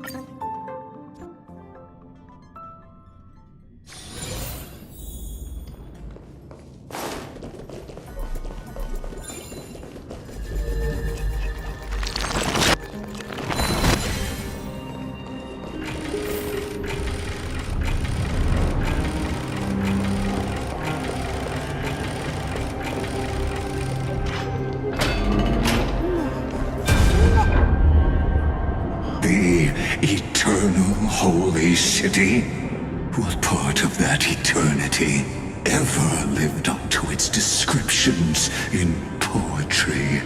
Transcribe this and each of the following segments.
The eternal holy city? What part of that eternity ever lived up to its descriptions in poetry?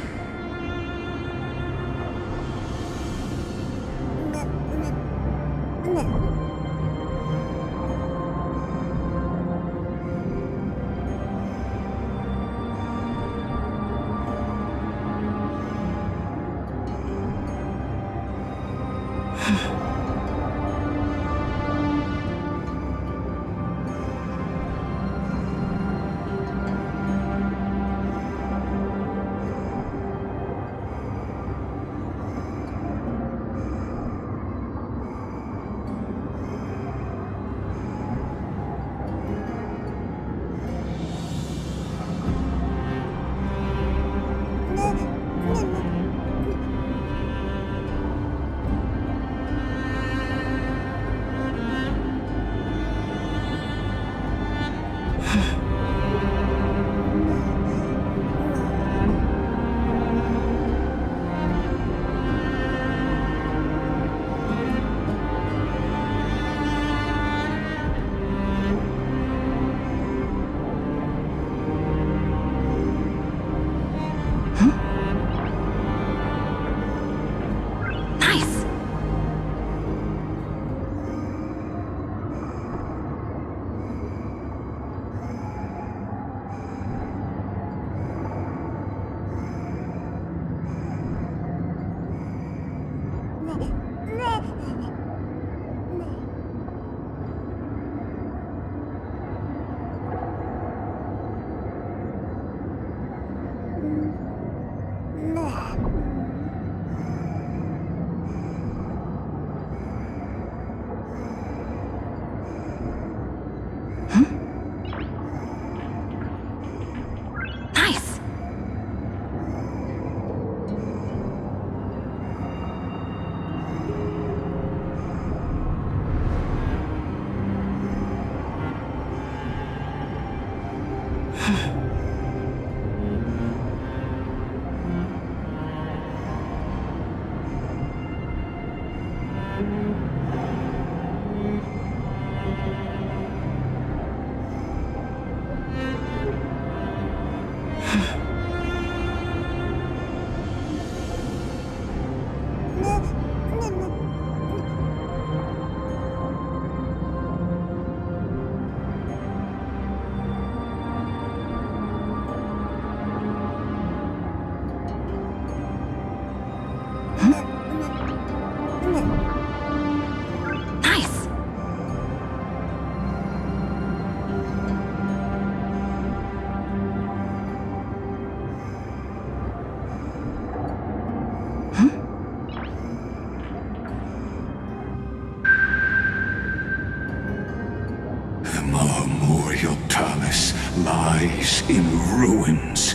Marmoreal Palace lies in ruins.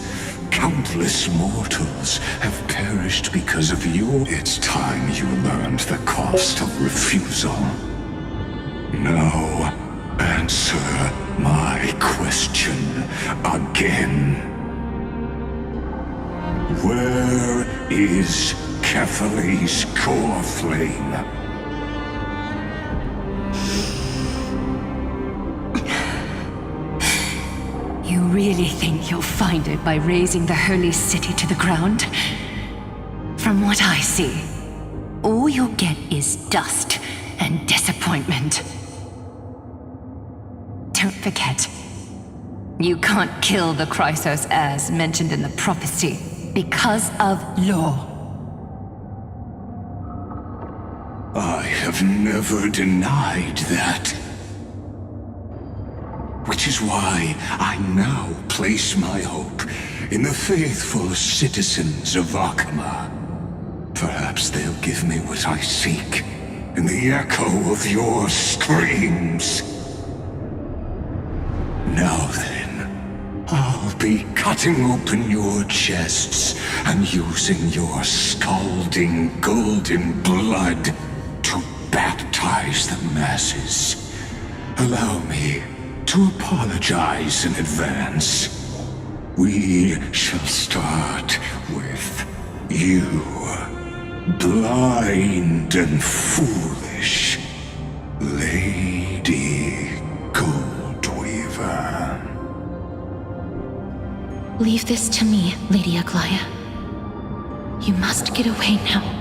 Countless mortals have perished because of you. It's time you learned the cost of refusal. Now, answer my question again. Where is Kefali's core flame? You really think you'll find it by razing the holy city to the ground? From what I see, all you'll get is dust and disappointment. Don't forget, you can't kill the Chrysos heirs mentioned in the prophecy because of law. I have never denied that. Which is why I now place my hope in the faithful citizens of Akama. Perhaps they'll give me what I seek, in the echo of your screams. Now then, I'll be cutting open your chests and using your scalding golden blood to baptize the masses. Allow me to apologize in advance. We shall start with you, blind and foolish Lady Goldweaver. Leave this to me, Lady Aglaya. You must get away now.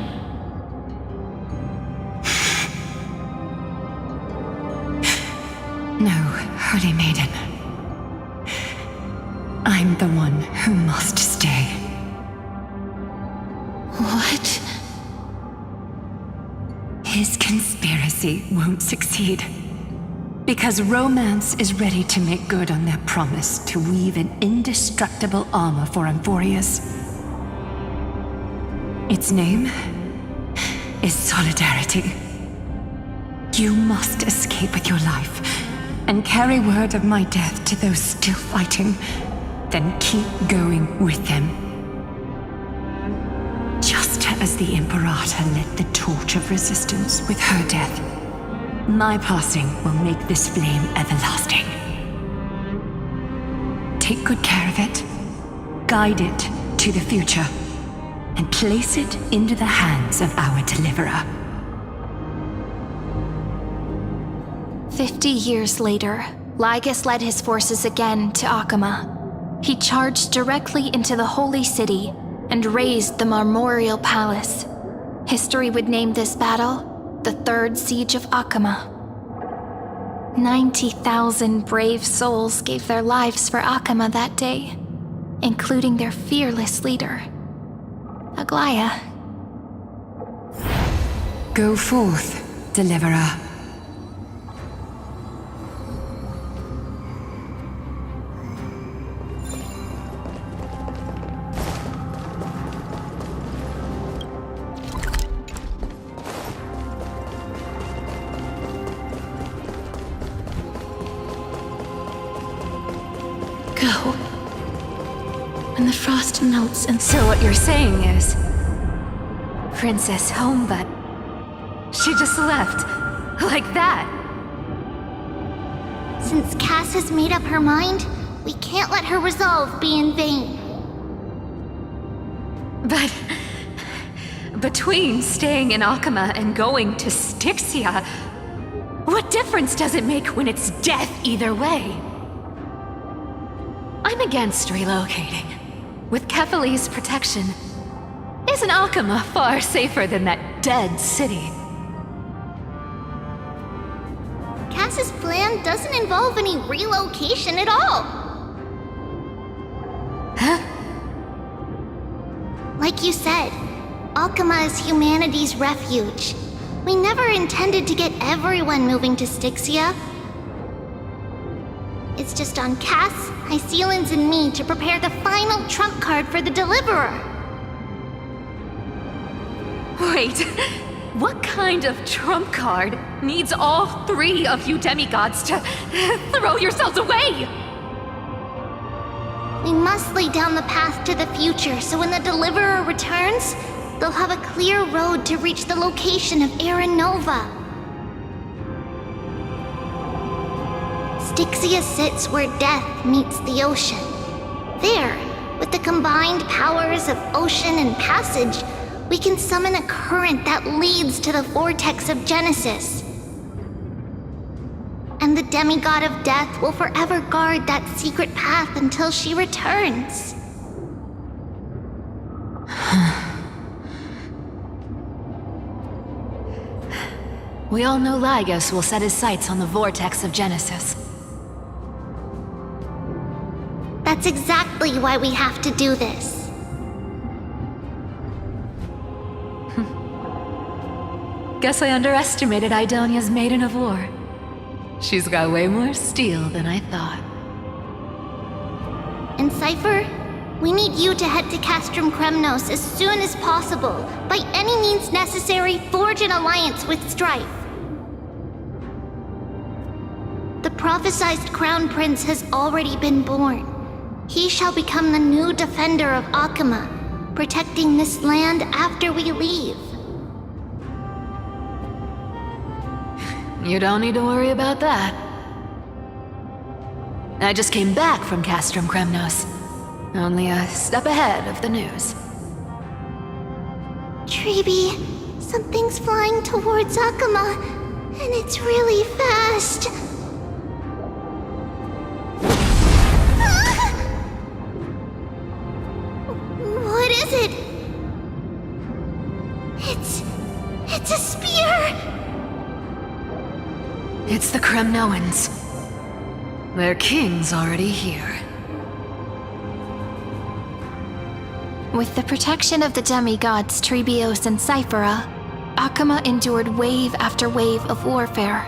No, Holy Maiden. I'm the one who must stay. What? His conspiracy won't succeed. Because Romance is ready to make good on their promise to weave an indestructible armor for Amphorius. Its name is Solidarity. You must escape with your life and carry word of my death to those still fighting, then keep going with them. Just as the Imperator lit the torch of resistance with her death, my passing will make this flame everlasting. Take good care of it, guide it to the future, and place it into the hands of our deliverer. 50 years later, Lygus led his forces again to Akama. He charged directly into the Holy City and razed the Marmorial Palace. History would name this battle the Third Siege of Akama. 90,000 brave souls gave their lives for Akama that day, including their fearless leader, Aglaya. Go forth, deliverer. Go. When the frost melts and So what you're saying is, Princess home, but she just left, like that. Since Cass has made up her mind, we can't let her resolve be in vain. But between staying in Akama and going to Styxia, what difference does it make when it's death either way? I'm against relocating. With Kephale's protection, isn't Akama far safer than that dead city? Cass's plan doesn't involve any relocation at all. Huh? Like you said, Alchema is humanity's refuge. We never intended to get everyone moving to Styxia. It's just on Cass, Hycealans, and me to prepare the final trump card for the Deliverer. Wait, what kind of trump card needs all three of you demigods to throw yourselves away? We must lay down the path to the future so when the Deliverer returns, they'll have a clear road to reach the location of Aaron Nova. Styxia sits where death meets the ocean. There, with the combined powers of ocean and passage, we can summon a current that leads to the vortex of Genesis. And the demigod of death will forever guard that secret path until she returns. we all know Lygus will set his sights on the vortex of Genesis. That's exactly why we have to do this. Guess I underestimated Idonia's Maiden of War. She's got way more steel than I thought. And Cypher, We need you to head to Castrum Kremnos as soon as possible. By any means necessary, forge an alliance with Strife. The prophesized Crown Prince has already been born. He shall become the new defender of Akama, protecting this land after we leave. You don't need to worry about that. I just came back from Castrum Kremnos. Only a step ahead of the news. Treeby, something's flying towards Akama, and it's really fast. Ah! What is it? It's a spear! It's the Kremnoans. Their king's already here. With the protection of the demigods Trebios and Cyphera, Akama endured wave after wave of warfare,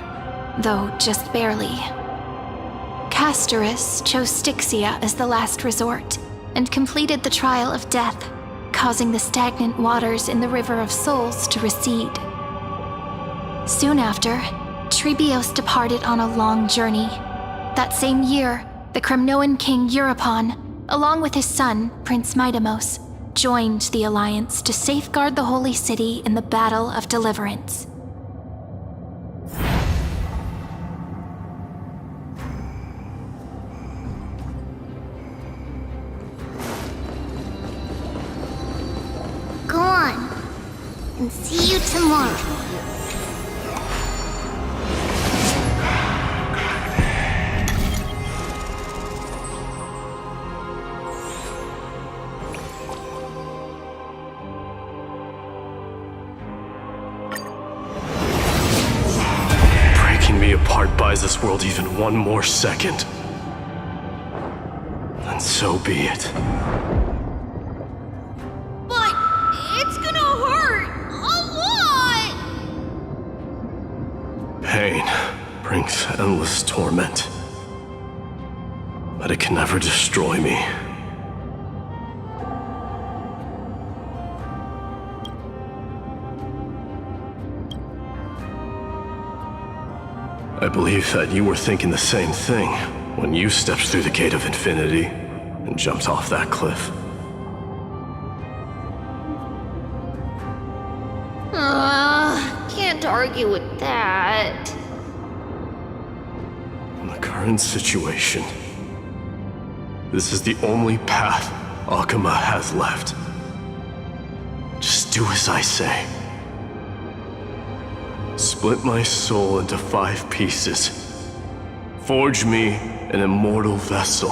though just barely. Castorus chose Styxia as the last resort, and completed the trial of death, causing the stagnant waters in the River of Souls to recede. Soon after, Trebios departed on a long journey. That same year, the Kremnoan king Euripon, along with his son, Prince Midamos, joined the Alliance to safeguard the Holy City in the Battle of Deliverance. Go on, and see you tomorrow. Buys this world even one more second, then so be it. But it's gonna hurt a lot! Pain brings endless torment, but it can never destroy me. I believe that you were thinking the same thing when you stepped through the Gate of Infinity and jumped off that cliff. Can't argue with that. In the current situation, this is the only path Akama has left. Just do as I say. Split my soul into 5 pieces. Forge me an immortal vessel.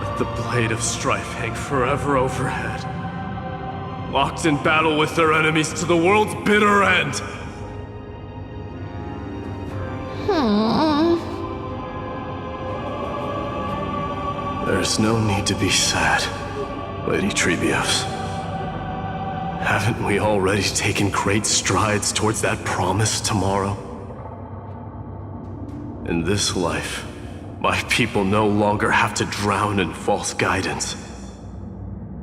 Let the blade of strife hang forever overhead. Locked in battle with their enemies to the world's bitter end. There's no need to be sad, Lady Trebios. Haven't we already taken great strides towards that promised tomorrow? In this life, my people no longer have to drown in false guidance.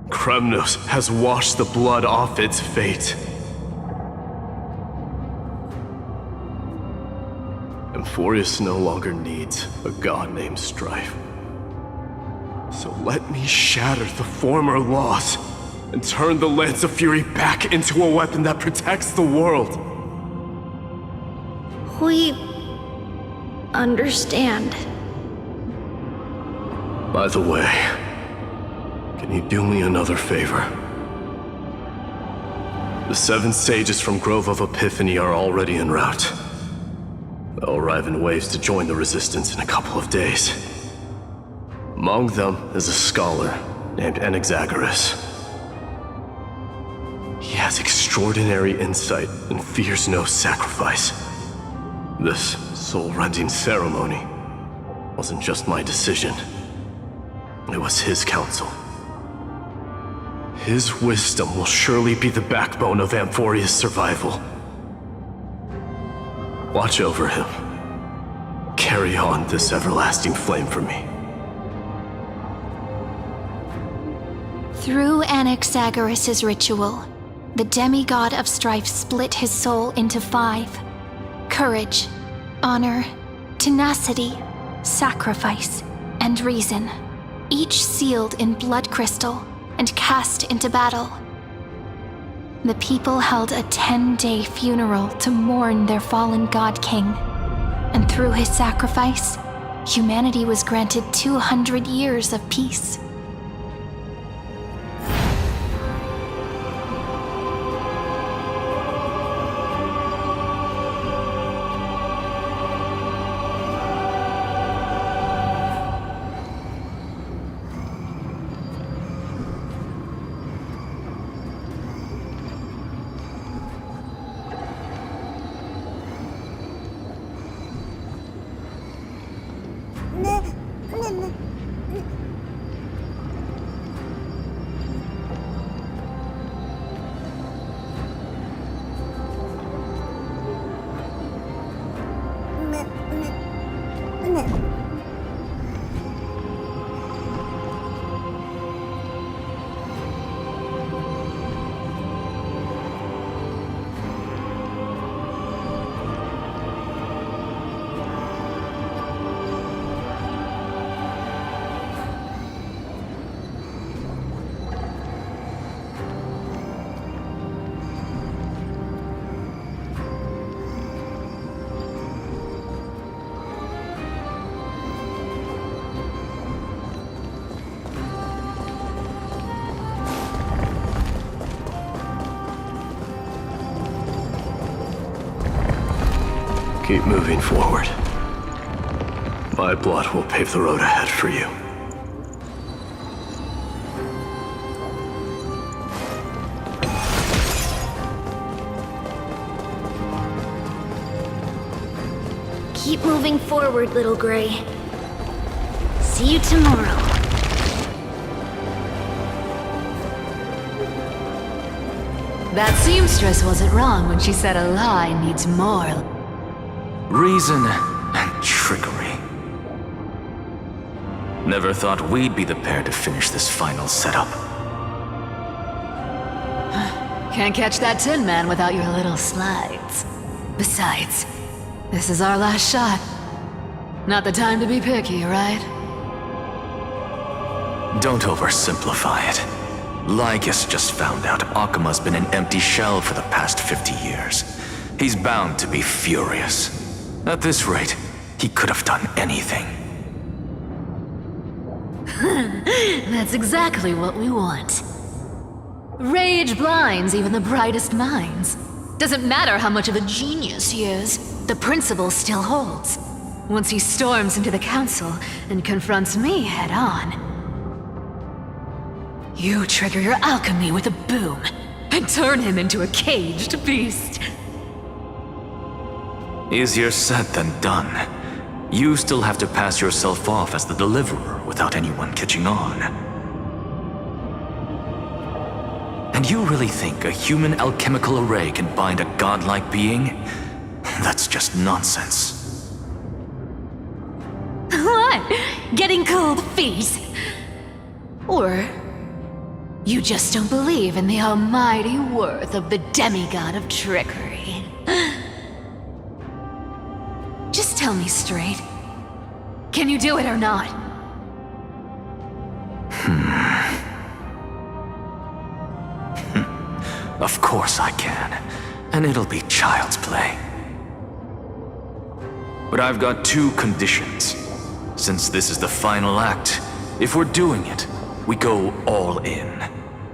Kremnos has washed the blood off its fate. Amphorius no longer needs a god named Strife. So let me shatter the former laws and turn the Lance of Fury back into a weapon that protects the world. We understand. By the way, can you do me another favor? The 7 sages from Grove of Epiphany are already en route. They'll arrive in waves to join the Resistance in a couple of days. Among them is a scholar named Anaxagoras. He has extraordinary insight and fears no sacrifice. This soul-rending ceremony wasn't just my decision. It was his counsel. His wisdom will surely be the backbone of Amphoria's survival. Watch over him. Carry on this everlasting flame for me. Through Anaxagoras' ritual, the demigod of strife split his soul into 5: courage, honor, tenacity, sacrifice, and reason, each sealed in blood crystal and cast into battle. The people held a 10-day funeral to mourn their fallen god king, and through his sacrifice, humanity was granted 200 years of peace. Keep moving forward. My blood will pave the road ahead for you. Keep moving forward, little Gray. See you tomorrow. That seamstress wasn't wrong when she said a lie needs more reason and trickery. Never thought we'd be the pair to finish this final setup. Can't catch that Tin Man without your little slides. Besides, this is our last shot. Not the time to be picky, right? Don't oversimplify it. Lygus just found out Akuma's been an empty shell for the past 50 years. He's bound to be furious. At this rate, he could have done anything. That's exactly what we want. Rage blinds even the brightest minds. Doesn't matter how much of a genius he is, the principle still holds. Once he storms into the council and confronts me head on, you trigger your alchemy with a boom and turn him into a caged beast. Easier said than done. You still have to pass yourself off as the deliverer without anyone catching on. And you really think a human alchemical array can bind a godlike being? That's just nonsense. What? Getting cold feet? Or you just don't believe in the almighty worth of the demigod of trickery? Just tell me straight. Can you do it or not? Of course I can. And it'll be child's play. But I've got 2 conditions. Since this is the final act, if we're doing it, we go all in.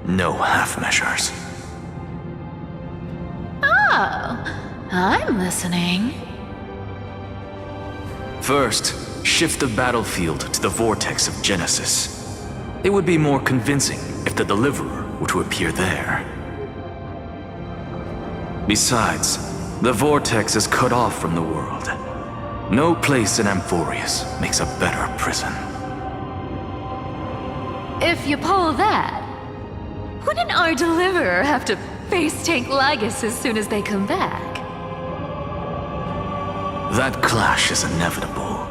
No half measures. Oh, I'm listening. First, shift the battlefield to the vortex of Genesis. It would be more convincing if the deliverer were to appear there. Besides, the vortex is cut off from the world. No place in Amphorius makes a better prison. If you pull that, wouldn't our deliverer have to face tank Lygus as soon as they come back? That clash is inevitable.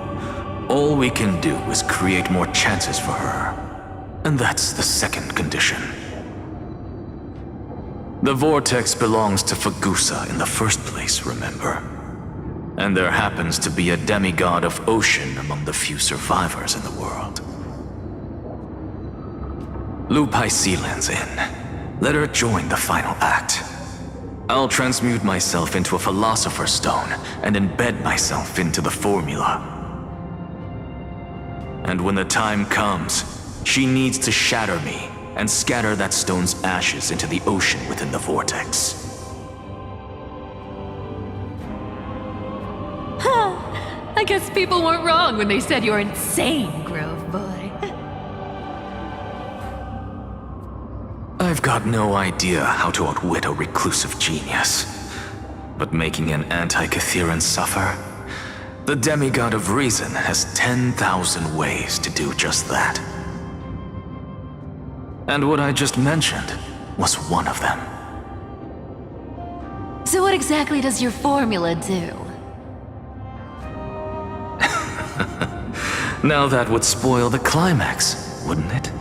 All we can do is create more chances for her. And that's the second condition. The vortex belongs to Fagusa in the first place, remember? And there happens to be a demigod of ocean among the few survivors in the world. Loop Hycelan's in. Let her join the final act. I'll transmute myself into a Philosopher's Stone and embed myself into the formula. And when the time comes, she needs to shatter me and scatter that stone's ashes into the ocean within the vortex. I guess people weren't wrong when they said you're insane, Grove Boy. I've got no idea how to outwit a reclusive genius. But making an anti-Catheran suffer? The demigod of reason has 10,000 ways to do just that. And what I just mentioned was one of them. So what exactly does your formula do? Now that would spoil the climax, wouldn't it?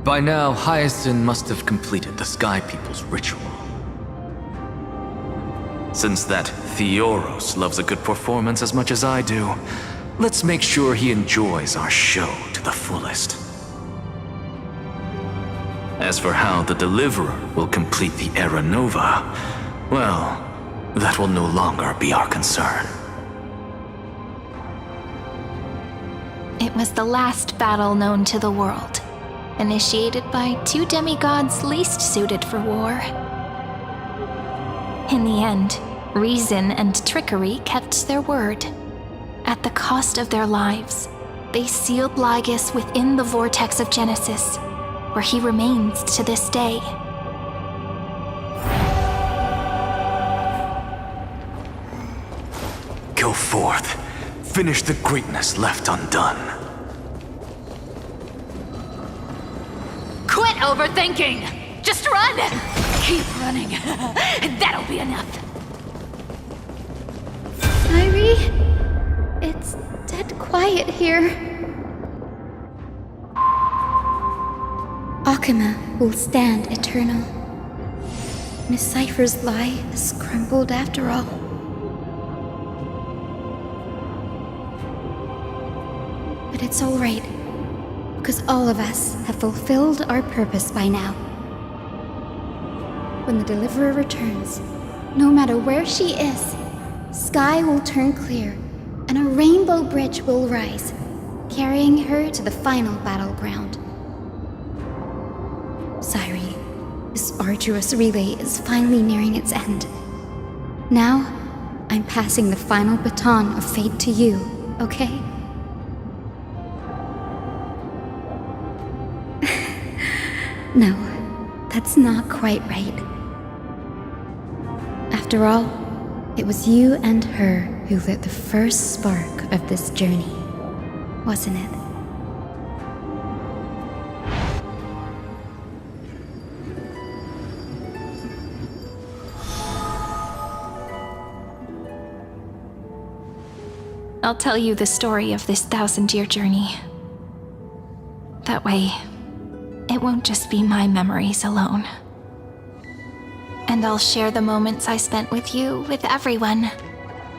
By now, Hyacinth must have completed the Sky People's ritual. Since that Theoros loves a good performance as much as I do, let's make sure he enjoys our show to the fullest. As for how the Deliverer will complete the Era Nova, well, that will no longer be our concern. It was the last battle known to the world, initiated by two demigods least suited for war. In the end, reason and trickery kept their word. At the cost of their lives, they sealed Lygus within the vortex of Genesis, where he remains to this day. Go forth. Finish the greatness left undone. Quit overthinking! Just run! Keep running. That'll be enough. Irie? It's dead quiet here. Akama will stand eternal. Miss Cypher's lie is crumbled after all. But it's all right, because all of us have fulfilled our purpose by now. When the Deliverer returns, no matter where she is, sky will turn clear, and a rainbow bridge will rise, carrying her to the final battleground. Sairi, this arduous relay is finally nearing its end. Now, I'm passing the final baton of fate to you, okay? No, that's not quite right. After all, it was you and her who lit the first spark of this journey, wasn't it? I'll tell you the story of this 1,000-year journey. That way, it won't just be my memories alone. And I'll share the moments I spent with you with everyone.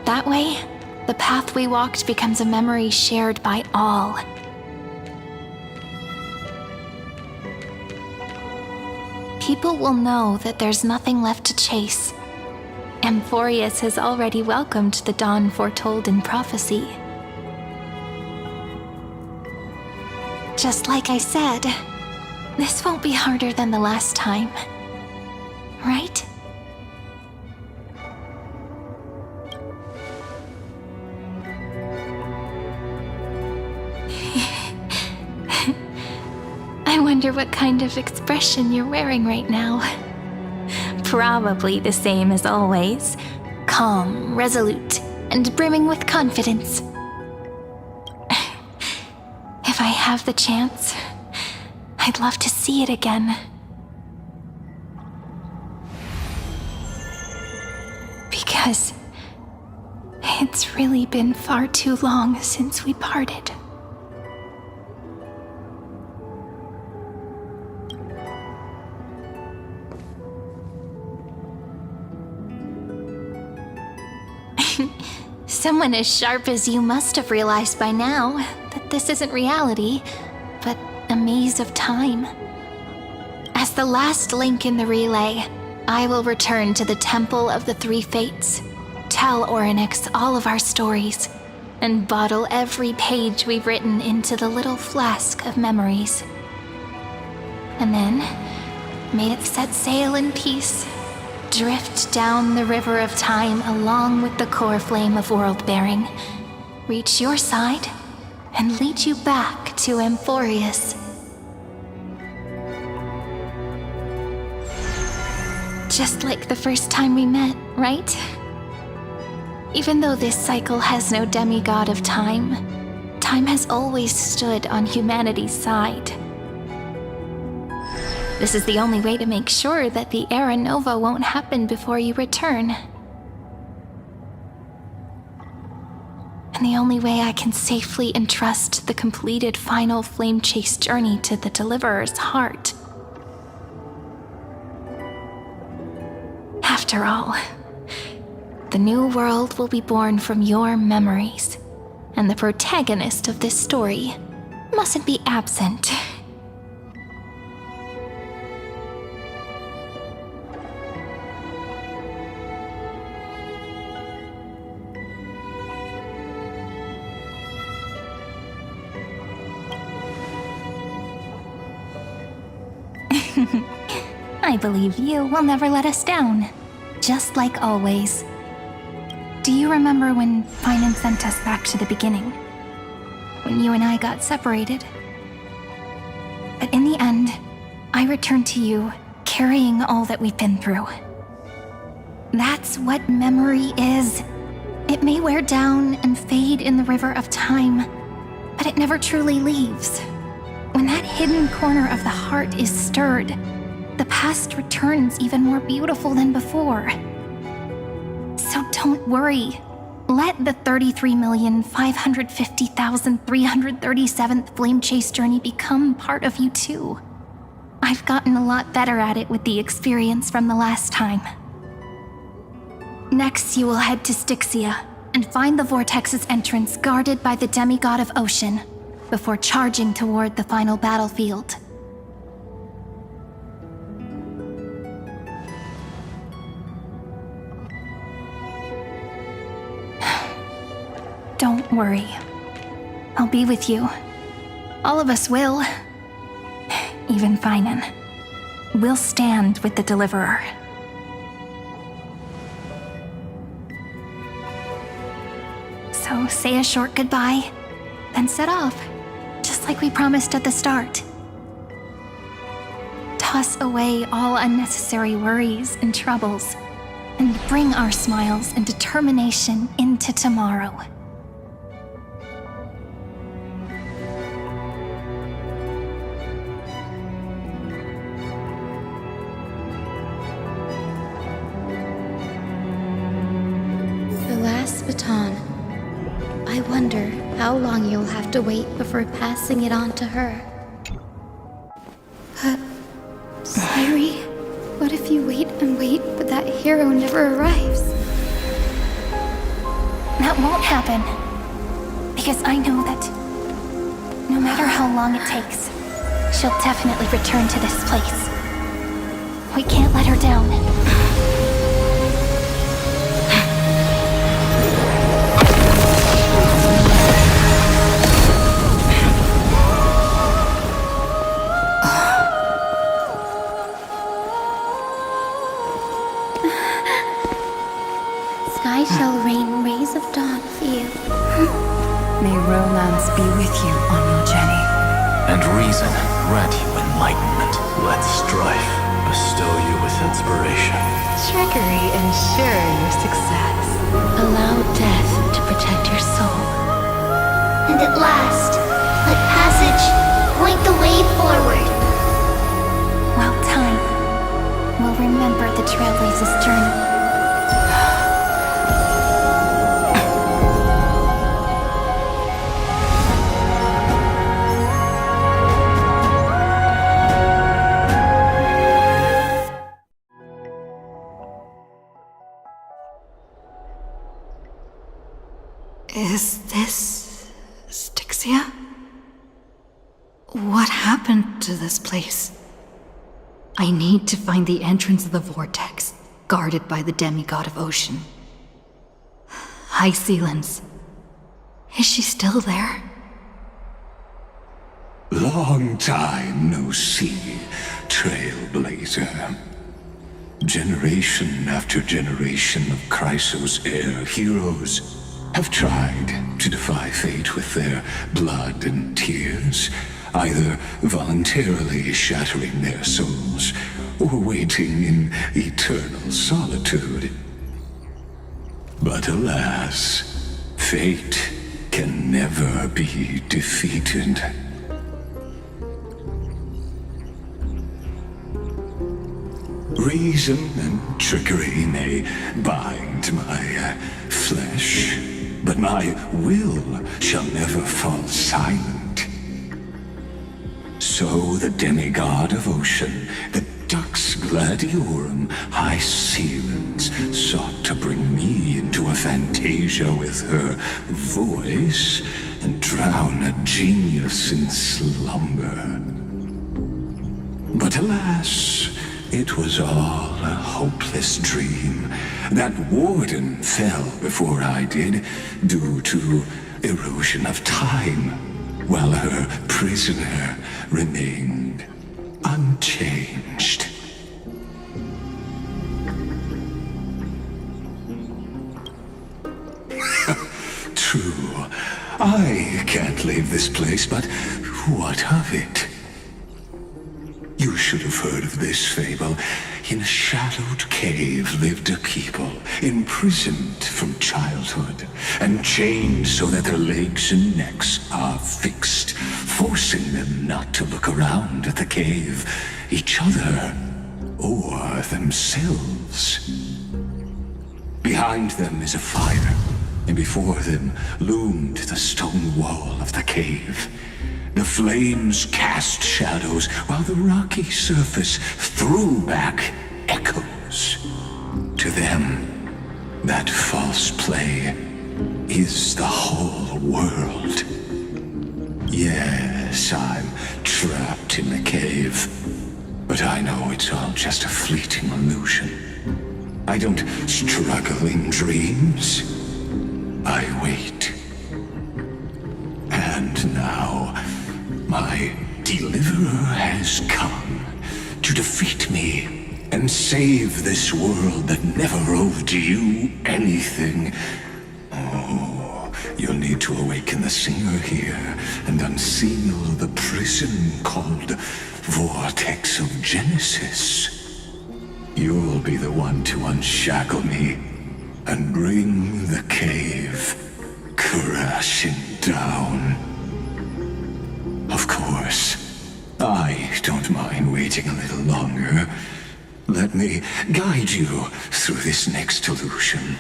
That way, the path we walked becomes a memory shared by all. People will know that there's nothing left to chase. Amphorius has already welcomed the dawn foretold in prophecy. Just like I said, this won't be harder than the last time. Right? I wonder what kind of expression you're wearing right now. Probably the same as always. Calm, resolute, and brimming with confidence. If I have the chance, I'd love to see it again. Because it's really been far too long since we parted. Someone as sharp as you must have realized by now that this isn't reality, but a maze of time. As the last link in the relay, I will return to the Temple of the Three Fates, tell Orynyx all of our stories, and bottle every page we've written into the little flask of memories. And then, may it set sail in peace, drift down the river of time along with the core flame of world-bearing, reach your side, and lead you back to Amphorius. Just like the first time we met, right? Even though this cycle has no demigod of time, time has always stood on humanity's side. This is the only way to make sure that the Era Nova won't happen before you return. And the only way I can safely entrust the completed final flame chase journey to the Deliverer's heart. After all, the new world will be born from your memories, and the protagonist of this story mustn't be absent. I believe you will never let us down, just like always. Do you remember when Finan sent us back to the beginning? When you and I got separated? But in the end, I returned to you, carrying all that we've been through. That's what memory is. It may wear down and fade in the river of time, but it never truly leaves. When that hidden corner of the heart is stirred, the past returns even more beautiful than before. So don't worry. Let the 33,550,337th Flame Chase journey become part of you too. I've gotten a lot better at it with the experience from the last time. Next, you will head to Styxia and find the Vortex's entrance guarded by the demigod of ocean before charging toward the final battlefield. Don't worry. I'll be with you. All of us will. Even Finan. We'll stand with the Deliverer. So say a short goodbye, then set off, just like we promised at the start. Toss away all unnecessary worries and troubles, and bring our smiles and determination into tomorrow. Baton. I wonder how long you'll have to wait before passing it on to her. Sairi, what if you wait and wait, but that hero never arrives? That won't happen. Because I know that no matter how long it takes, she'll definitely return to this place. We can't let her down. Sky shall rain rays of dawn for you. May romance be with you on your journey. And reason grant you enlightenment. Let strife bestow you with inspiration. Trickery ensure your success. Allow death to protect your soul. And at last, let passage point the way forward. Well, time will remember the Trailblazer's journey. Is this Styxia? What happened to this place? I need to find the entrance of the vortex, guarded by the demigod of ocean. High Sealens. Is she still there? Long time no see, Trailblazer. Generation after generation of Chrysos Air heroes have tried to defy fate with their blood and tears, either voluntarily shattering their souls or waiting in eternal solitude. But alas, fate can never be defeated. Reason and trickery may bind my flesh, but my will shall never fall silent. So the demigod of ocean, the Dux Gladiorum, High Sealens, sought to bring me into a fantasia with her voice and drown a genius in slumber. But alas, it was all a hopeless dream. That warden fell before I did, due to erosion of time, while her prisoner remained unchanged. True, I can't leave this place, but what of it? You should have heard of this fable. In a shadowed cave lived a people, imprisoned from childhood, and chained so that their legs and necks are fixed, forcing them not to look around at the cave, each other, or themselves. Behind them is a fire, and before them loomed the stone wall of the cave. The flames cast shadows, while the rocky surface threw back echoes. To them, that false play is the whole world. Yes, I'm trapped in the cave, but I know it's all just a fleeting illusion. I don't struggle in dreams. I wait. And now, my deliverer has come to defeat me and save this world that never owed you anything. Oh, you'll need to awaken the singer here and unseal the prison called Vortex of Genesis. You'll be the one to unshackle me and bring the cave crashing down. Of course, I don't mind waiting a little longer. Let me guide you through this next illusion.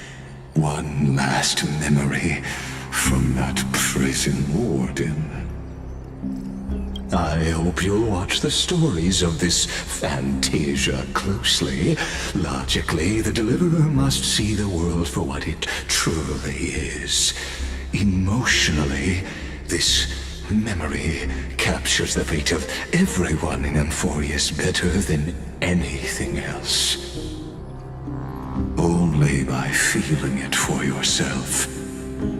One last memory from that prison warden. I hope you'll watch the stories of this fantasia closely. Logically, the Deliverer must see the world for what it truly is. Emotionally, this memory captures the fate of everyone in Amphorius better than anything else. Only by feeling it for yourself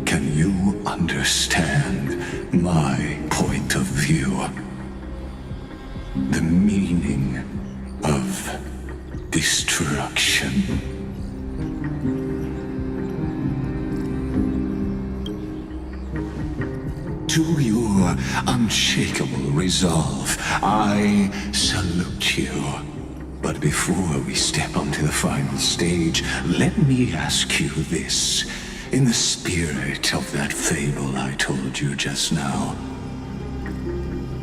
can you understand my point of view. The meaning of destruction. To your unshakable resolve, I salute you. But before we step onto the final stage, let me ask you this. In the spirit of that fable I told you just now,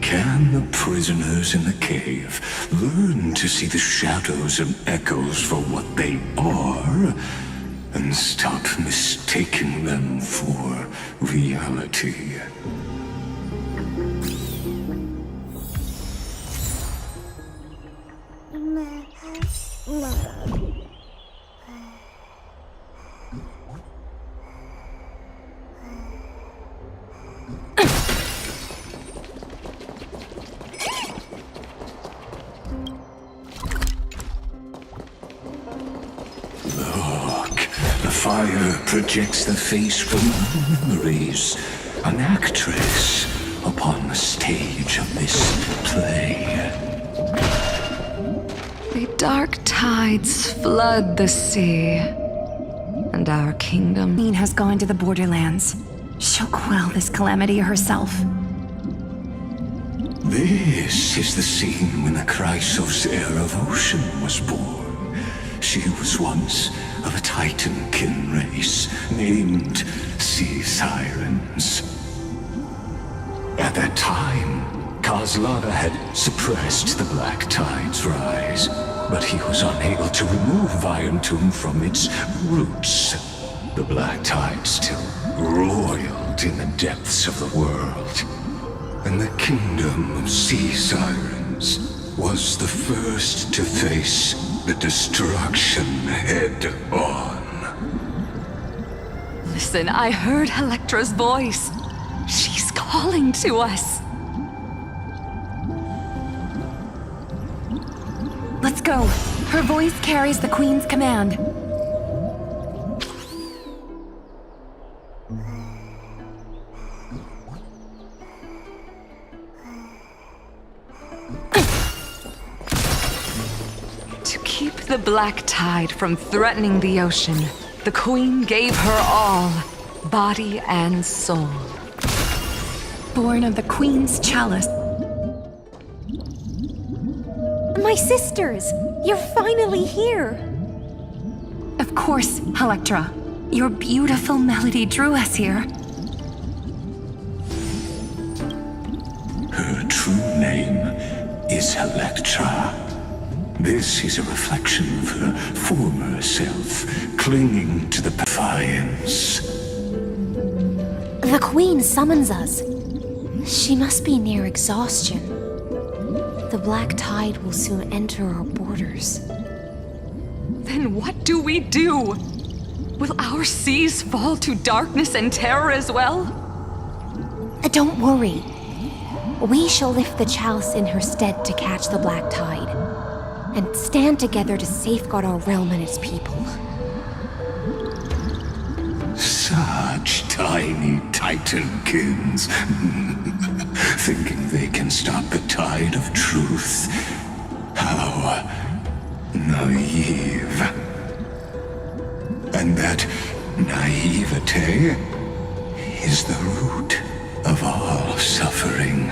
can the prisoners in the cave learn to see the shadows and echoes for what they are, and stop mistaking them for reality? fire projects the face from memories. An actress upon the stage of this play. The dark tides flood the sea, and our kingdom has gone to the borderlands. She'll quell this calamity herself. This is the scene when the Chrysos heir of Ocean was born. She was once of a Titankin race named Sea Sirens. At that time, Kozlana had suppressed the Black Tide's rise, but he was unable to remove Virentum from its roots. The Black Tide still roiled in the depths of the world, and the kingdom of Sea Sirens was the first to face the destruction head-on. Listen, I heard Electra's voice. She's calling to us. Let's go. Her voice carries the Queen's command. To keep the Black Tide from threatening the ocean, the Queen gave her all, body and soul. Born of the Queen's chalice. My sisters! You're finally here! Of course, Electra. Your beautiful melody drew us here. Her true name is Electra. This is a reflection of her former self, clinging to the defiance. The Queen summons us. She must be near exhaustion. The Black Tide will soon enter our borders. Then what do we do? Will our seas fall to darkness and terror as well? Don't worry. We shall lift the chalice in her stead to catch the Black Tide, and stand together to safeguard our realm and its people. Such tiny Titankins, thinking they can stop the tide of truth. How naive. And that naivete is the root of all suffering.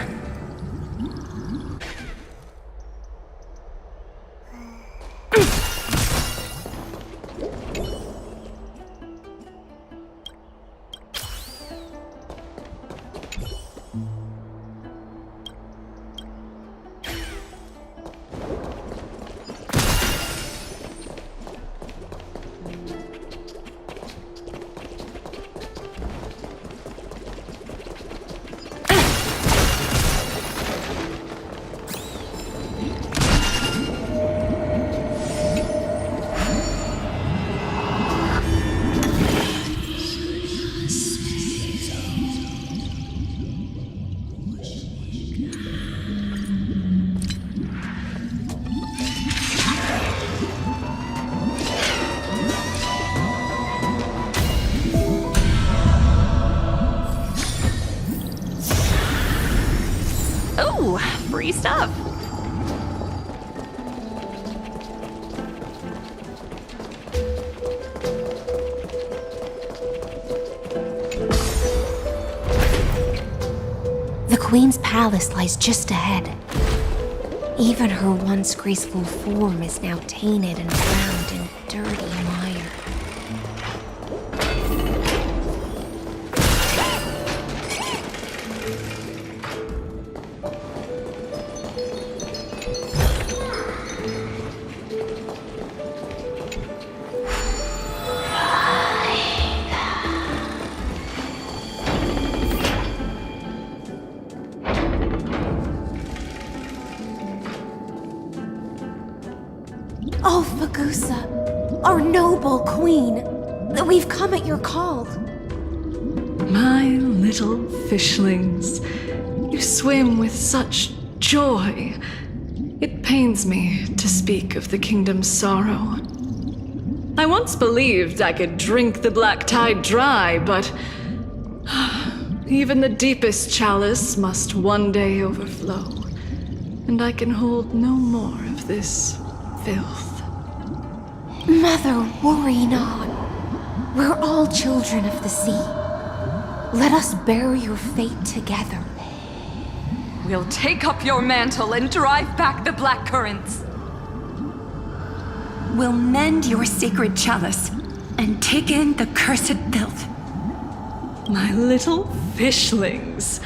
Ooh, free stuff. The Queen's palace lies just ahead. Even her once graceful form is now tainted and drowned in dirty mire. Oh, Fagusa, our noble queen, we've come at your call. My little fishlings, you swim with such joy. It pains me to speak of the kingdom's sorrow. I once believed I could drink the black tide dry, but even the deepest chalice must one day overflow, and I can hold no more of this filth. Mother, worry not. We're all children of the sea. Let us bear your fate together. We'll take up your mantle and drive back the black currents. We'll mend your sacred chalice and take in the cursed filth. My little fishlings,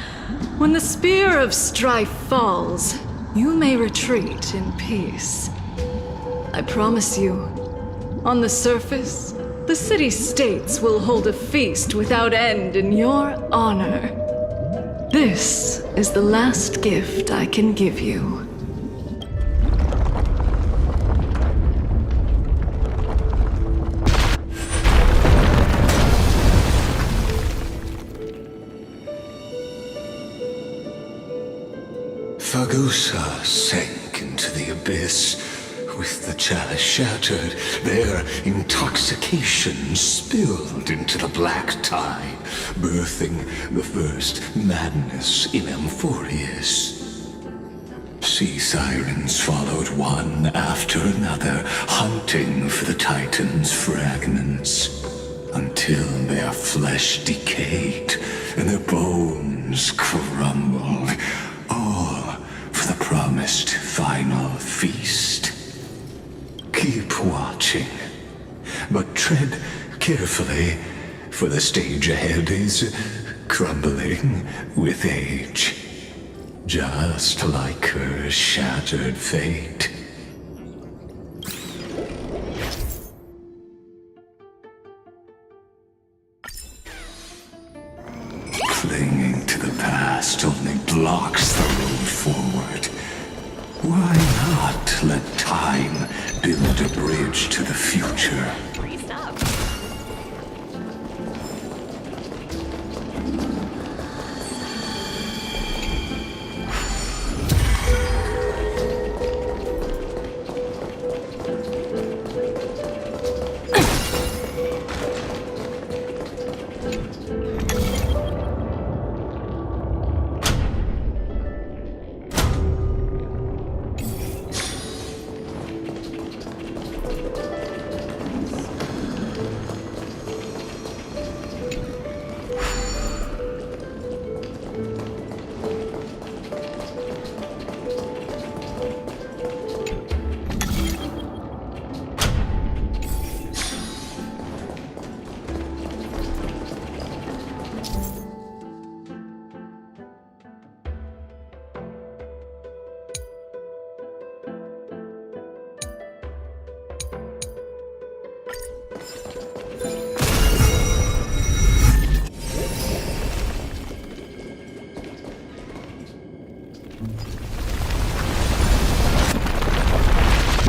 when the spear of strife falls, you may retreat in peace. I promise you, on the surface, the city-states will hold a feast without end in your honor. This is the last gift I can give you. Fagusa sank into the abyss. With the chalice shattered, their intoxication spilled into the black tide, birthing the first madness in Amphorius. Sea sirens followed one after another, hunting for the Titan's fragments, until their flesh decayed and their bones crumbled, all for the promised final feast. Keep watching, but tread carefully, for the stage ahead is crumbling with age, just like her shattered fate. Clinging to the past only blocks the road forward. Why not let time build a bridge to the future?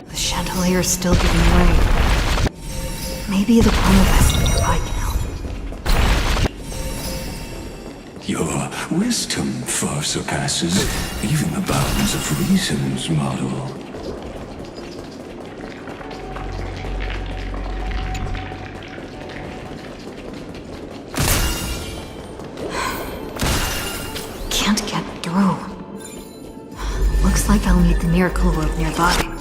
The chandelier's still giving way. Maybe the Promivest nearby can help. Your wisdom far surpasses even the bounds of reason's model. Can't get through. Looks like I'll need the miracle rope nearby.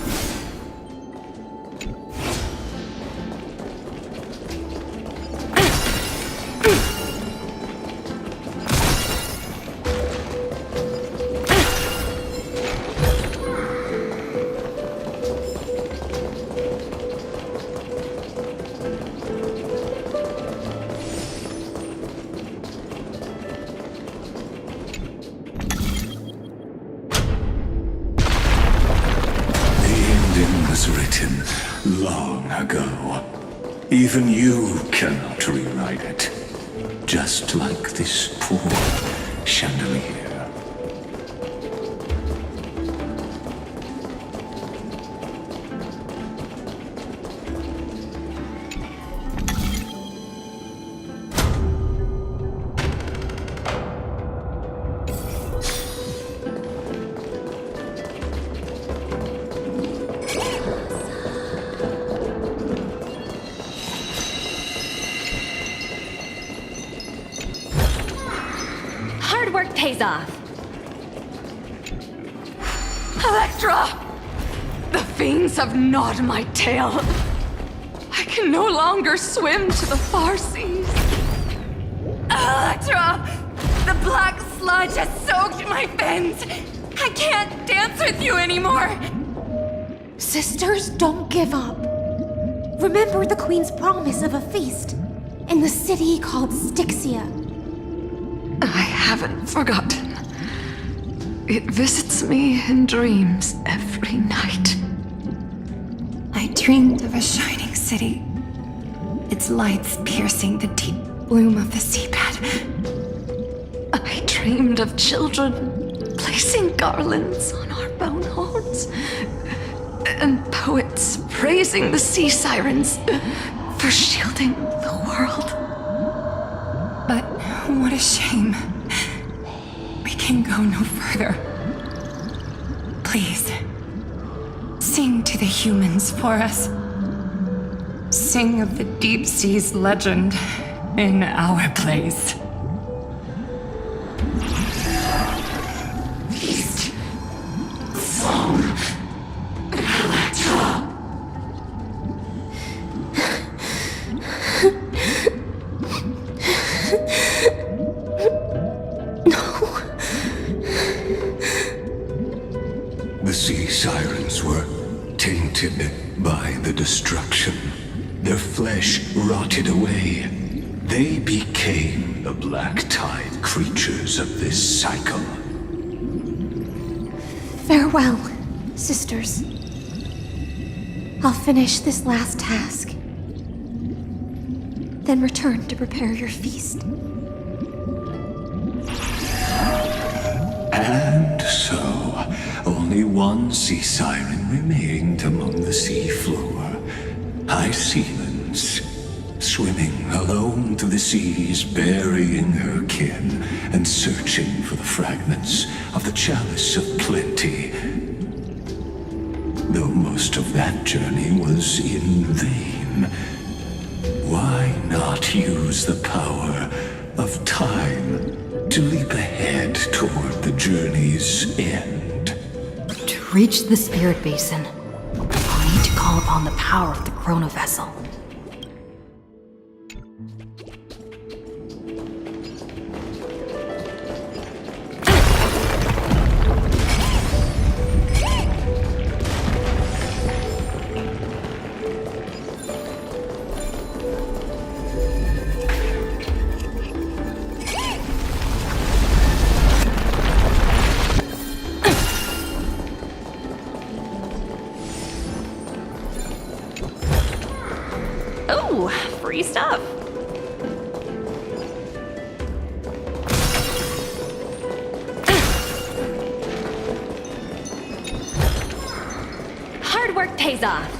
Was written long ago. Even you cannot rewrite it. Just like this poor chandelier. Hard work pays off. Electra! The fiends have gnawed my tail. I can no longer swim to the far seas. Electra! The black sludge has soaked my fins. I can't dance with you anymore. Sisters, don't give up. Remember the Queen's promise of a feast in the city called Styxia. I haven't forgotten. It visits me in dreams every night. I dreamed of a shining city, its lights piercing the deep gloom of the seabed. I dreamed of children placing garlands on our boneholds, and poets praising the sea sirens for shielding the world. But what a shame. We can go no further. Please, sing to the humans for us. Sing of the deep sea's legend in our place. The sea sirens were tainted by the destruction. Their flesh rotted away. They became the black tide creatures of this cycle. Farewell, sisters. I'll finish this last task, then return to prepare your feast. And so, only one sea siren remained among the sea floor. High Sealands, swimming alone to the seas, burying her kin, and searching for the fragments of the chalice of plenty. Though most of that journey was in vain, why not use the power of time to leap ahead toward the journey's end? To reach the Spirit Basin, I'll need to call upon the power of the Chrono Vessel. Ooh, free stuff. Hard work pays off.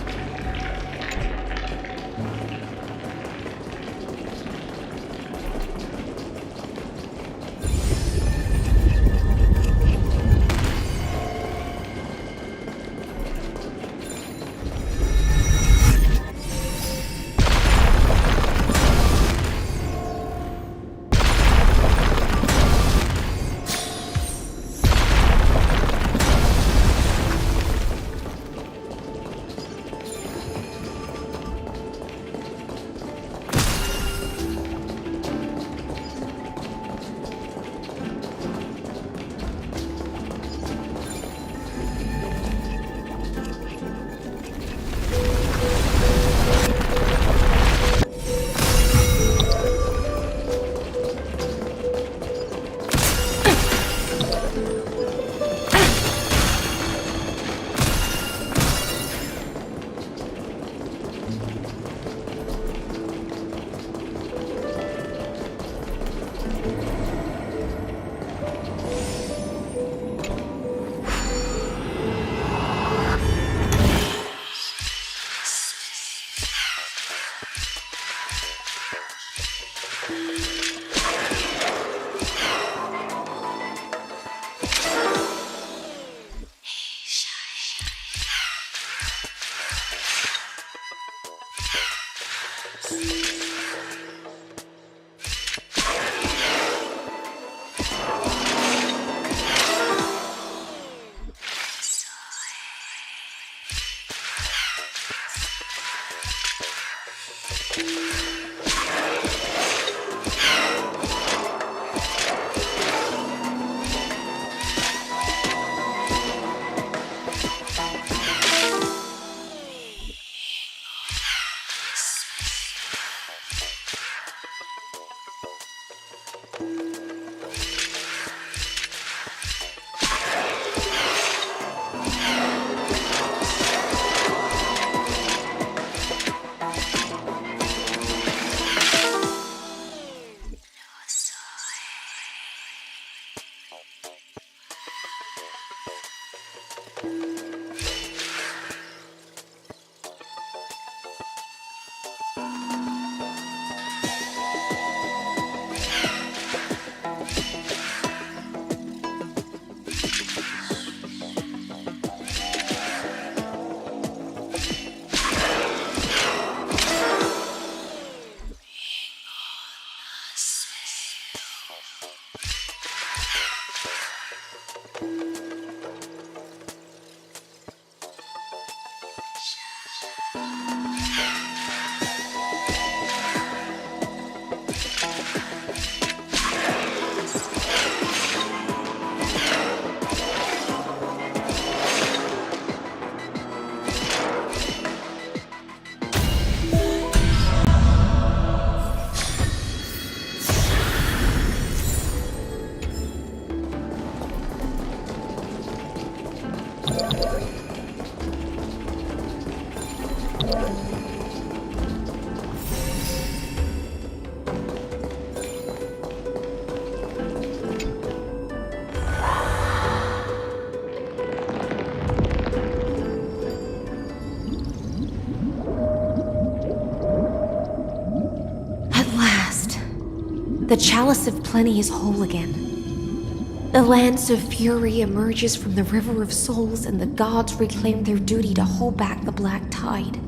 The Chalice of Plenty is whole again. The Lance of Fury emerges from the River of Souls, and the gods reclaim their duty to hold back the Black Tide.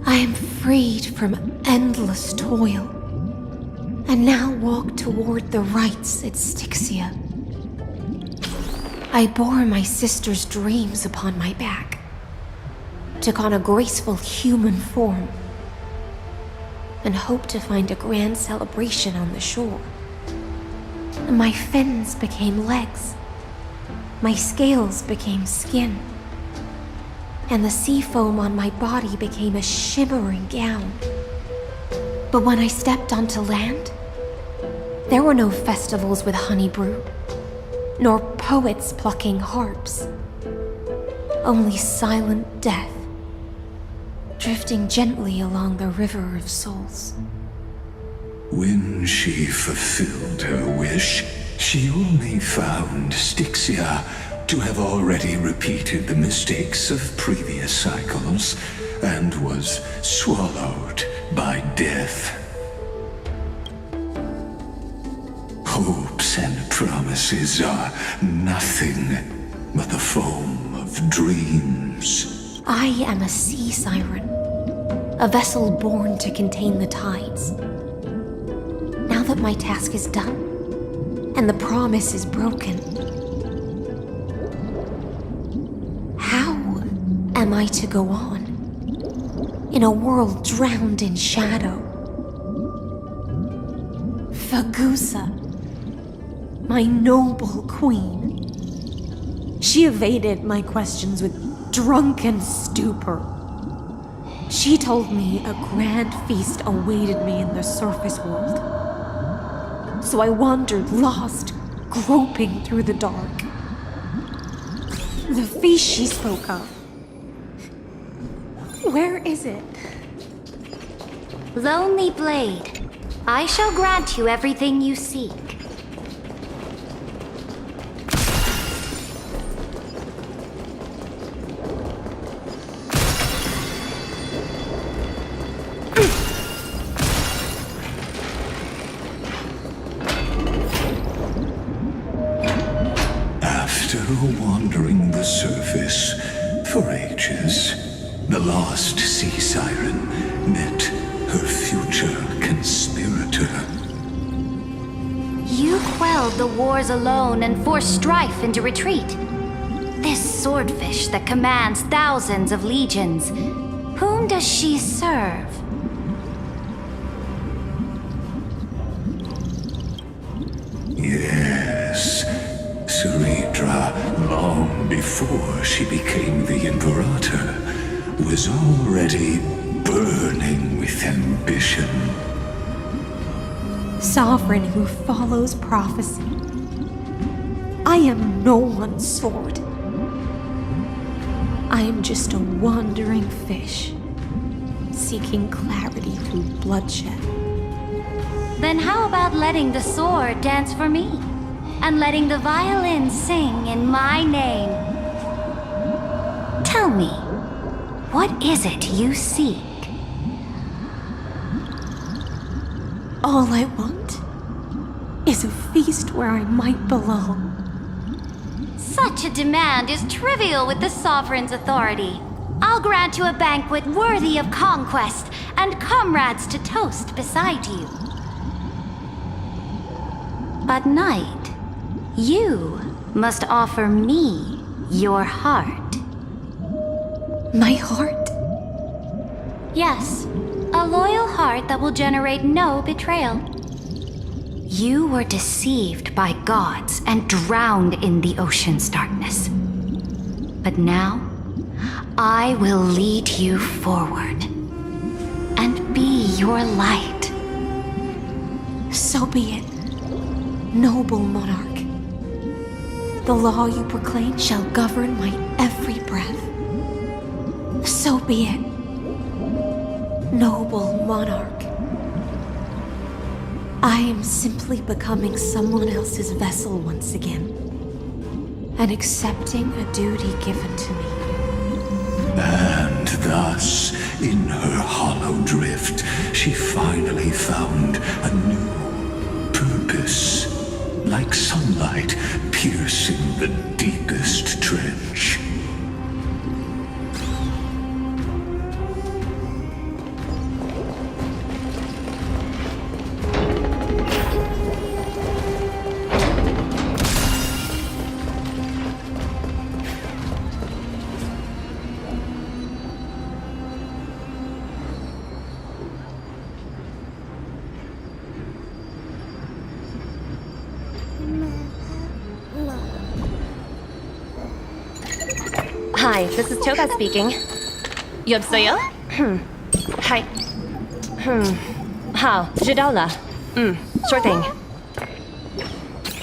I am freed from endless toil, and now walk toward the rites at Styxia. I bore my sister's dreams upon my back, took on a graceful human form, and hoped to find a grand celebration on the shore. My fins became legs, my scales became skin, and the sea foam on my body became a shimmering gown. But when I stepped onto land, there were no festivals with honey brew, nor poets plucking harps. Only silent death, drifting gently along the River of Souls. When she fulfilled her wish, she only found Styxia to have already repeated the mistakes of previous cycles and was swallowed by death. Hopes and promises are nothing but the foam of dreams. I am a sea siren, a vessel born to contain the tides. Now that my task is done, and the promise is broken, how am I to go on in a world drowned in shadow? Fagusa, my noble queen. She evaded my questions with drunken stupor. She told me a grand feast awaited me in the surface world. So I wandered lost, groping through the dark. The feast she spoke of. Where is it? Lonely Blade, I shall grant you everything you seek. After wandering the surface for ages, the lost sea siren met her future conspirator. You quelled the wars alone and forced strife into retreat. This swordfish that commands thousands of legions, whom does she serve? Yes, Ceredra, long before she became the Imperator, was already burning with ambition. Sovereign who follows prophecy. I am no one's sword. I am just a wandering fish, seeking clarity through bloodshed. Then how about letting the sword dance for me? And letting the violin sing in my name? Tell me, what is it you seek? All I want is a feast where I might belong. Such a demand is trivial with the Sovereign's authority. I'll grant you a banquet worthy of conquest and comrades to toast beside you. But night, you must offer me your heart. My heart? Yes, a loyal heart that will generate no betrayal. You were deceived by gods and drowned in the ocean's darkness. But now, I will lead you forward and be your light. So be it, noble monarch. The law you proclaim shall govern my every breath. So be it, noble monarch. I am simply becoming someone else's vessel once again, and accepting a duty given to me. And thus, in her hollow drift, she finally found a new purpose, like sunlight piercing the deepest trench. Hi, this is Toga speaking. 여보세요? Hi. 好，知道了。Sure thing.